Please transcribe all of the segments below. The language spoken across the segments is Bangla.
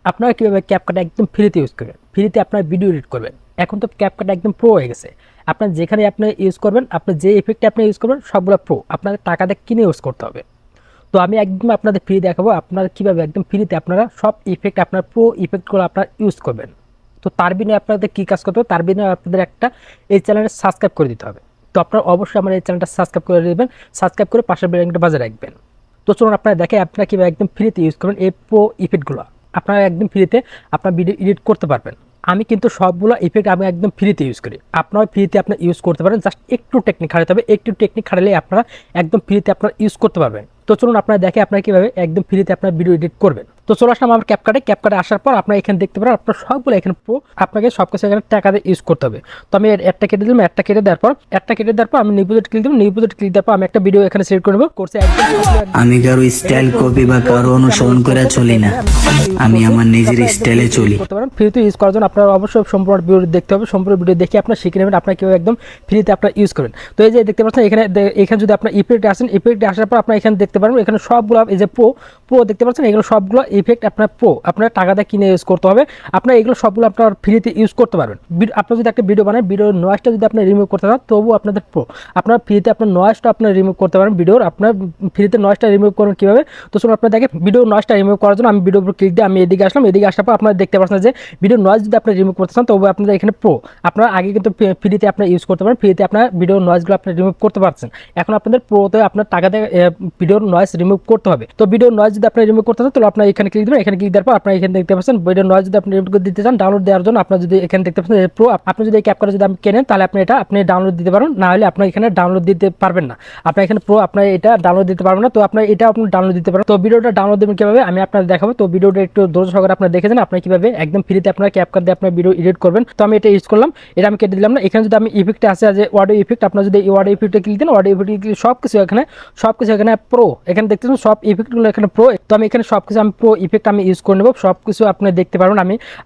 আপনারা কীভাবে ক্যাপকাট একদম ফ্রিতে ইউজ করবেন, ফ্রিতে আপনার ভিডিও এডিট করবেন। এখন তো ক্যাপকাট একদম প্রো হয়ে গেছে। আপনার যেখানে আপনি ইউজ করবেন, আপনার যে ইফেক্টে আপনি ইউজ করবেন সবগুলো প্রো, আপনাদের টাকা দিয়ে কিনে ইউজ করতে হবে। তো আমি একদম আপনাদের ফ্রি দেখাবো আপনারা কীভাবে একদম ফ্রিতে আপনারা সব ইফেক্ট, আপনার প্রো ইফেক্টগুলো আপনারা ইউজ করবেন। তো তার বিনিময়ে আপনাদের কী কাজ করতে হবে, তার বিনিময়ে আপনাদের একটা এই চ্যানেলে সাবস্ক্রাইব করে দিতে হবে। তো আপনারা অবশ্যই আমার এই চ্যানেলটা সাবস্ক্রাইব করে দেবেন, সাবস্ক্রাইব করে পাশের বেল আইকনটা বাজিয়ে রাখবেন। তো চলুন আপনারা দেখে আপনারা কীভাবে একদম ফ্রিতে ইউজ করবেন এই প্রো ইফেক্টগুলো। আপনারা একদম ফ্রিতে আপনার ভিডিও এডিট করতে পারবেন। আমি কিন্তু সবগুলো ইফেক্ট আমি একদম ফ্রিতে ইউজ করি, আপনারা ফ্রিতে আপনার ইউজ করতে পারেন। জাস্ট একটু টেকনিক খাটাতে হবে, একটু টেকনিক খাটালে আপনারা একদম ফ্রিতে আপনারা ইউজ করতে পারবেন। তো চলুন আপনারা দেখে আপনারা কীভাবে একদম ফ্রিতে আপনার ভিডিও এডিট করবেন। তো চলে আসলাম আমার ক্যাপকাটে আসার পর আপনারা এখানে দেখতে পারেন আপনার সবগুলো এখানে প্রো, আপনাকে সব কিছু এখানে টাকা দিয়ে ইউজ করতে হবে। তো আমি একটা কেটে দিলাম, একটা কেটে দেওয়ার পর আমি নিউ প্রজেক্ট ক্লিক দেবো, নিউ প্রজেক্ট ক্লিক দেওয়ার পর আমি একটা ভিডিও এখানে সিলেক্ট করে নেবো। কোর্সে আমি কারো স্টাইল কপি বা কারো অনুসরণ করে চলি না, আমি আমার নিজের স্টাইলে চলি। করতে পারেন। ফ্রিতে ইউজ করার জন্য আপনারা অবশ্যই সম্পূর্ণ ভিডিও দেখতে হবে, সম্পূর্ণ ভিডিও দেখে আপনারা শিখে নেবেন আপনারা কীভাবে একদম ফ্রিতে আপনারা ইউজ করবেন। তো এই যে দেখতে পাচ্ছেন এখানে যদি আপনার ইফেক্ট আসেন, ইফেক্ট আসার পর আপনারা এখানে দেখতে পারবেন এখানে সবগুলো এই যে প্রো দেখতে পাচ্ছেন, এগুলো সবগুলো ইফেক্ট আপনার প্রো, আপনার টাকা দিয়ে কিনে ইউজ করতে হবে। আপনার এগুলো সবগুলো আপনার ফ্রিতে ইউজ করতে পারবেন। আপনার যদি একটা ভিডিও বানান, ভিডিওর নয়েজটা যদি আপনি রিমুভ করতে পারেন তবুও আপনাদের প্রো, আপনার ফ্রিতে আপনার নয়েজটা আপনার রিমুভ করতে পারেন ভিডিওর। আপনার ফ্রিতে নয়েজটা রিমুভ করবেন কীভাবে, তো চলুন আপনার দেখে ভিডিওর নয়েজটা রিমুভ করার জন্য আমি ভিডিওর উপর ক্লিক দিয়ে আমি এদিকে আসলাম। এদিকে আসার পর আপনারা দেখতে পাচ্ছেন যে ভিডিওর নয়েজ যদি আপনি রিমুভ করতে চান তবু আপনাদের এখানে প্রো, আপনারা আগে কিন্তু ফ্রিতে আপনার ইউজ করতে পারেন, ফ্রিতে আপনার ভিডিওর নয়েজগুলো আপনি রিমুভ করতে পারছেন। এখন আপনাদের প্রোতে আপনার টাকা দিয়ে ভিডিওর নয়েজ রিমুভ করতে হবে। তো ভিডিওর নয়েজ যদি আপনি রিমুভ করতে চান তাহলে আপনার এখানে ক্লিক দেবেন, এখানে ক্লিক দেওয়ার পর আপনারা এখানে দেখতে পাচ্ছেন ভিডিওর নয়েজ যদি আপনি রিমুভ করে দিতে চান ডাউনলোড দেওয়ার জন্য আপনার যদি এখানে দেখতে পাচ্ছেন প্রো, আপনি যদি এই ক্যাপকাটটা যদি আপনি কেনেন তাহলে আপনি ডাউনলোড দিতে পারেন, না হলে আপনার এখানে ডাউনলোড দিতে পারবেন না। আপনার এখানে প্রো আপনার এটা ডাউনলোড দিতে পারবেন না, তো আপনার এটা আপনি ডাউনলোড দিতে পারেন। তো ভিডিওটা ডাউনলোড দেবেন কীভাবে আমি আপনাদের দেখাবো। তো ভিডিওটা একটু ধৈর্য সহকারে আপনারা দেখে যান আপনার কীভাবে একদম ফ্রিতে আপনার ক্যাপকাট দিয়ে আপনার ভিডিও এডিট করবেন। তো আমি এটা ইউজ করলাম, এটা আমি কেটে দিলাম না। এখানে যদি আমি ইফেক্টে আসে যে অডিও ইফেক্ট, আপনার যদি এই অডিও ইফেক্টে ক্লিক দেন, অডিও ইফেক্টে ক্লিক সব কিছু এখানে প্রো, এখানে দেখতেছেন সব ইফেক্টগুলো এখানে প্রো। তো আমি এখানে সব কিছু আমি প্রো ইফেক্ট আমি ইউজ করে নেব, সব কিছু আপনি দেখতে পারবেন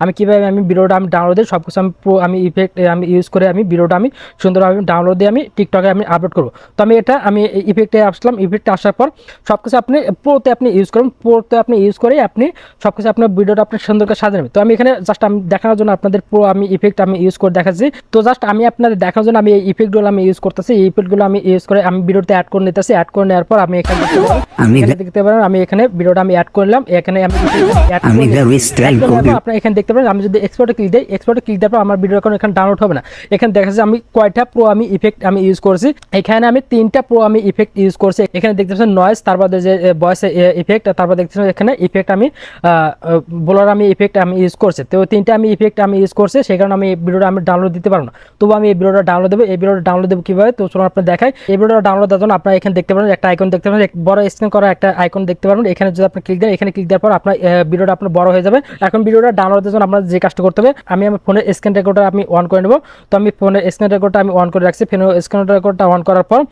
আমি কীভাবে আমি ভিডিওটা আমি ডাউনলোড দিই, সব কিছু আমি প্রো আমি ইফেক্ট আমি ইউজ করে আমি ভিডিওটা আমি সুন্দরভাবে ডাউনলোড দিয়ে আমি টিকটকে আমি আপলোড করবো। তো আমি ইফেক্টে আসলাম, ইফেক্টে আসার পর সব কিছু আপনি প্রোতে আপনি ইউজ করুন, প্রোতে আপনি ইউজ করে আপনি সব কিছু আপনার ভিডিওটা আপনি সুন্দর করে সাজিয়ে নেবেন। তো আমি এখানে জাস্ট আমি দেখানোর জন্য আপনাদের প্রো আমি ইফেক্ট আমি ইউজ করে দেখাচ্ছি। তো জাস্ট আমি আপনাদের দেখানোর জন্য আমি এই ইফেক্টগুলো আমি ইউজ করতেছি, এই ইফেক্টগুলো আমি ইউজ করে আমি ভিডিওতে অ্যাড করে নিতেছি। অ্যাড করে নেওয়ার পর আমি এখানে দেখতে পারেন আমি এখানে ভিডিওটা আমি অ্যাড করলাম, এখানে আপনারা এখানে দেখতে পারেন আমি যদি এক্সপোর্টে ক্লিক দিই, এক্সপোর্টে ক্লিক দেওয়ার পর আমার ভিডিও এখন এখানে ডাউনলোড হবে না। এখানে দেখা যাচ্ছে আমি কয়টা প্রো আমি ইফেক্ট আমি ইউজ করেছি, এখানে আমি 3টা প্রো আমি ইফেক্ট ইউজ করছি। এখানে দেখতে পাচ্ছেন নয়েজ, তারপরে যে ভয়েস ইফেক্ট, তারপর দেখতে পাচ্ছেন এখানে ইফেক্ট আমি ব্লার আমি ইফেক্ট আমি ইউজ করছি। তো 3টা আমি ইফেক্ট আমি ইউজ করছি, সেই কারণে আমি এই ভিডিওটা আমি ডাউনলোড দিতে পারবো না। তবু আমি এই ভিডিওটা ডাউনলোড দেবো। এই ভিডিওটা ডাউনলোড দেবো কীভাবে, তো চলুন আপনার দেখাই। এই ভিডিওটা ডাউনলোড দেওয়ার জন্য আপনারা এখানে দেখতে পারেন একটা আইকন দেখতে পারেন, বড় স্ক্রিন করা একটা আইকন দেখতে পারবেন। এখানে যদি আপনি ক্লিক দেন, এখানে ক্লিক দেওয়ার পর আপনার ভিডিওটা আপনার বড় হয়ে যাবে। এখন ভিডিওটা ডাউনলোড দেওয়ার জন্য আপনার যে কাজটা করতে হবে, আমি আমার ফোনের স্ক্রিন রেকর্ডার আমি অন করে নেব। তো আমি ফোনের স্ক্রিন রেকর্ডটা আমি অন করে রাখছি। ফোনের স্ক্রিন রেকর্ডটা অন করার পর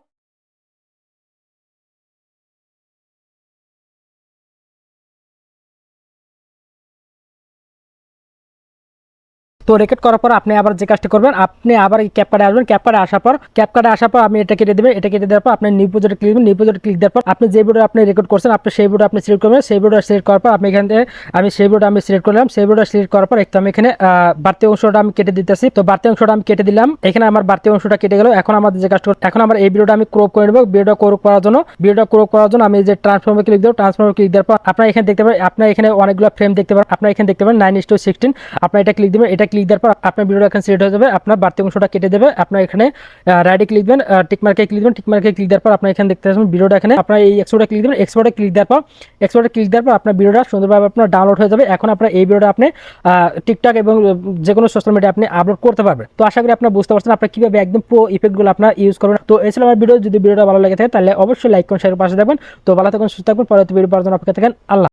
তো রেকর্ড করার পর আপনি আবার যে কাজটা করবেন, আপনি আবার এই ক্যাপকাটে আসবেন। ক্যাপকাটে আসার পর আপনি এটা কেটে দেবেন, এটা কেটে দেওয়ার পর আপনি নিউ প্রজেক্টে ক্লিক দেবেন। নিউ প্রজেক্টে ক্লিক দেওয়ার পর আপনি যে ভিডিও আপনি রেকর্ড করছেন আপনি সেই ভিডিও আপনি সিলেক্ট করবেন। সেই ভিডিও সিলেক্ট করার পর আপনি এখান থেকে আমি সেই ভিডিওটা আমি সিলেক্ট করলাম। সেই ভিডিও সিলেক্ট করার পর একটু আমি এখানে বাড়তি অংশটা আমি কেটে দিতেছি। তো বাড়তি অংশটা আমি কেটে দিলাম, এখানে আমার বাড়তি অংশটা কেটে গেল। এখন আমাদের যে কাজটা, এখন আমার এই ভিডিওটা আমি ক্রপ করে নেব। ভিডিওটা ক্রপ করার জন্য আমি যে ট্রান্সফর্মে ক্লিক দেবো। ট্রান্সফর্মে ক্লিক দেওয়ার পর আপনারা এখানে দেখতে পারেন, আপনারা এখানে অনেকগুলো ফ্রেম দেখতে পারেন। আপনারা এখানে দেখতে পারেন 9:16। আপনারা এটা ক্লিক দেবেন, এটা ক্লিক দেওয়ার পর আপনার ভিডিওটা এখানে সিলেক্ট হয়ে যাবে। আপনার বাড়তি অংশটা কেটে দেবে। আপনার এখানে রাইটে ক্লিক দেবেন, টিকমার্কে ক্লিক দেবেন। টিকমার্কে ক্লিক দেওয়ার পর আপনার এখানে দেখতে পাচ্ছেন ভিডিওটা, এখানে আপনার এই এক্সপোর্টে ক্লিক দেবেন। এক্সপোর্টে ক্লিক দেওয়ার পর আপনার ভিডিওটা সুন্দরভাবে আপনার ডাউনলোড হয়ে যাবে। এখন আপনার এই ভিডিওটা আপনি টিকটক এবং যে কোনো সোশ্যাল মিডিয়া আপনি আপলোড করতে পারবেন। তো আশা করি আপনারা বুঝতে পারছেন আপনারা কিভাবে একদম প্রো ইফেক্টগুলো আপনার ইউজ করবেন। তো এই ছিল আমার ভিডিও। যদি ভিডিওটা ভালো লেগে থাকে তাহলে অবশ্যই লাইক করুন, শেয়ার পাশে থাকবেন। তো ভালো থাকুন, সুস্থ থাকবেন। পরবর্তী ভিডিও পাওয়ার জন্য অপেক্ষা থাকেন। আল্লাহ।